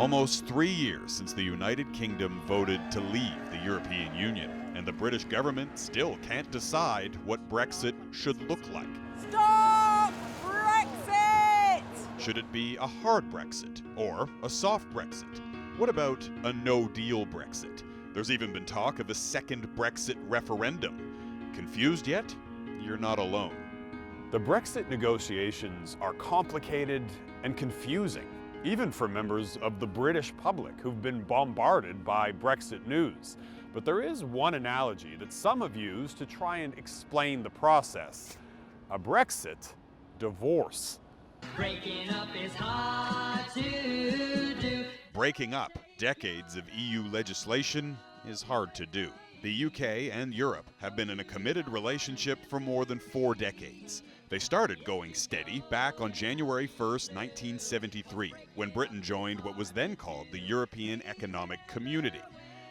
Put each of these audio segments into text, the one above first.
Almost 3 years since the United Kingdom voted to leave the European Union, and the British government still can't decide what Brexit should look like. Stop Brexit! Should it be a hard Brexit or a soft Brexit? What about a no-deal Brexit? There's even been talk of a second Brexit referendum. Confused yet? You're not alone. The Brexit negotiations are complicated and confusing, even for members of the British public who've been bombarded by Brexit news. But there is one analogy that some have used to try and explain the process: a Brexit divorce. Breaking up is hard to do. Breaking up decades of EU legislation is hard to do. The UK and Europe have been in a committed relationship for more than 4 decades. They started going steady back on January 1st, 1973, when Britain joined what was then called the European Economic Community.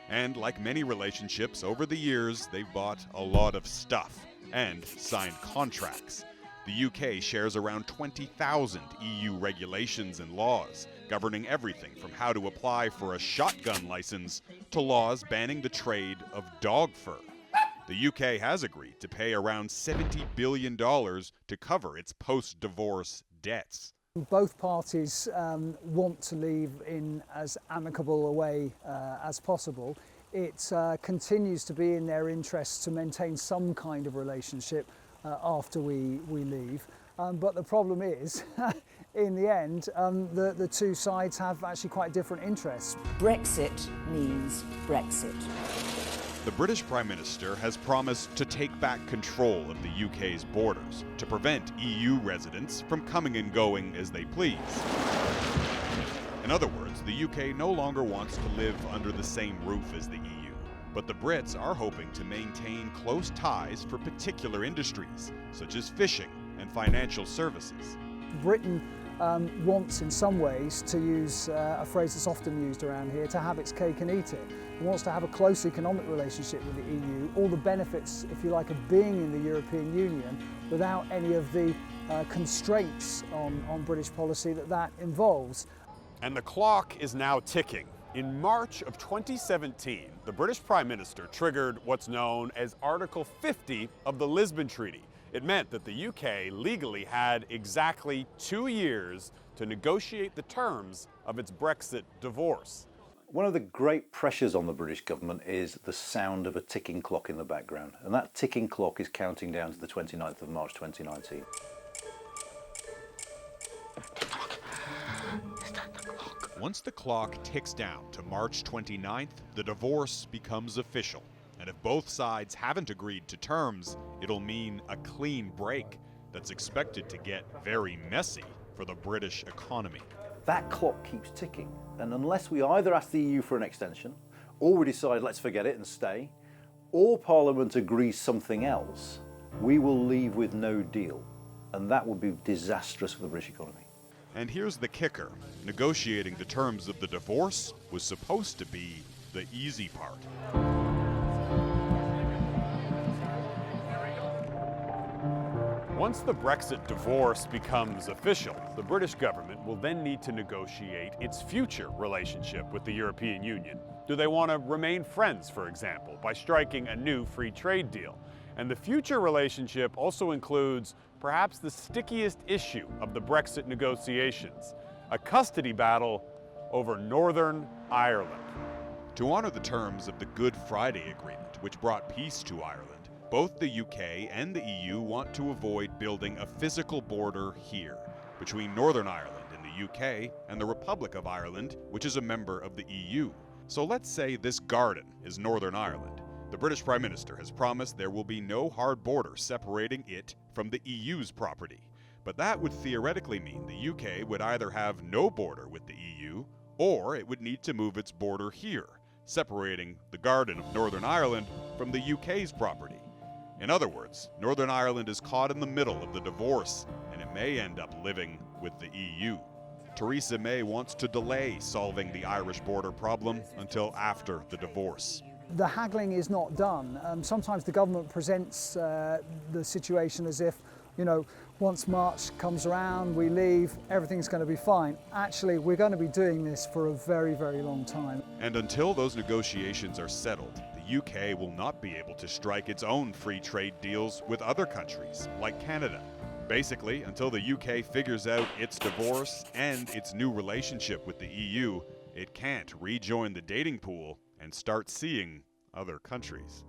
And like many relationships over the years, they've bought a lot of stuff and signed contracts. The UK shares around 20,000 EU regulations and laws, governing everything from how to apply for a shotgun license to laws banning the trade of dog fur. The UK has agreed to pay around $70 billion to cover its post-divorce debts. Both parties want to leave in as amicable a way as possible. It continues to be in their interests to maintain some kind of relationship after we leave. But the problem is, in the end, the two sides have actually quite different interests. Brexit means Brexit. The British Prime Minister has promised to take back control of the UK's borders to prevent EU residents from coming and going as they please. In other words, the UK no longer wants to live under the same roof as the EU. But the Brits are hoping to maintain close ties for particular industries, such as fishing and financial services. Britain wants, in some ways, to use a phrase that's often used around here, to have its cake and eat it. It wants to have a close economic relationship with the EU, all the benefits, if you like, of being in the European Union without any of the constraints on British policy that involves. And the clock is now ticking. In March of 2017, the British Prime Minister triggered what's known as Article 50 of the Lisbon Treaty. It meant that the UK legally had exactly 2 years to negotiate the terms of its Brexit divorce. One of the great pressures on the British government is the sound of a ticking clock in the background, and that ticking clock is counting down to the 29th of March 2019. Once the clock ticks down to March 29th, the divorce becomes official. And if both sides haven't agreed to terms, it'll mean a clean break that's expected to get very messy for the British economy. That clock keeps ticking, and unless we either ask the EU for an extension, or we decide let's forget it and stay, or Parliament agrees something else, we will leave with no deal, and that would be disastrous for the British economy. And here's the kicker. Negotiating the terms of the divorce was supposed to be the easy part. Once the Brexit divorce becomes official, the British government will then need to negotiate its future relationship with the European Union. Do they want to remain friends, for example, by striking a new free trade deal? And the future relationship also includes perhaps the stickiest issue of the Brexit negotiations, a custody battle over Northern Ireland. To honor the terms of the Good Friday Agreement, which brought peace to Ireland, both the UK and the EU want to avoid building a physical border here between Northern Ireland in the UK and the Republic of Ireland, which is a member of the EU. So let's say this garden is Northern Ireland. The British Prime Minister has promised there will be no hard border separating it from the EU's property. But that would theoretically mean the UK would either have no border with the EU, or it would need to move its border here, separating the garden of Northern Ireland from the UK's property. In other words, Northern Ireland is caught in the middle of the divorce, and it may end up living with the EU. Theresa May wants to delay solving the Irish border problem until after the divorce. The haggling is not done. Sometimes the government presents the situation as if you know, once March comes around, we leave, everything's going to be fine. Actually, we're going to be doing this for a very, very long time. And until those negotiations are settled, the UK will not be able to strike its own free trade deals with other countries, like Canada. Basically, until the UK figures out its divorce and its new relationship with the EU, it can't rejoin the dating pool and start seeing other countries.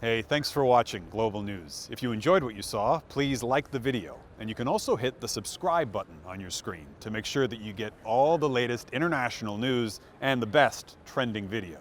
Hey, thanks for watching Global News. If you enjoyed what you saw, please like the video. And you can also hit the subscribe button on your screen to make sure that you get all the latest international news and the best trending video.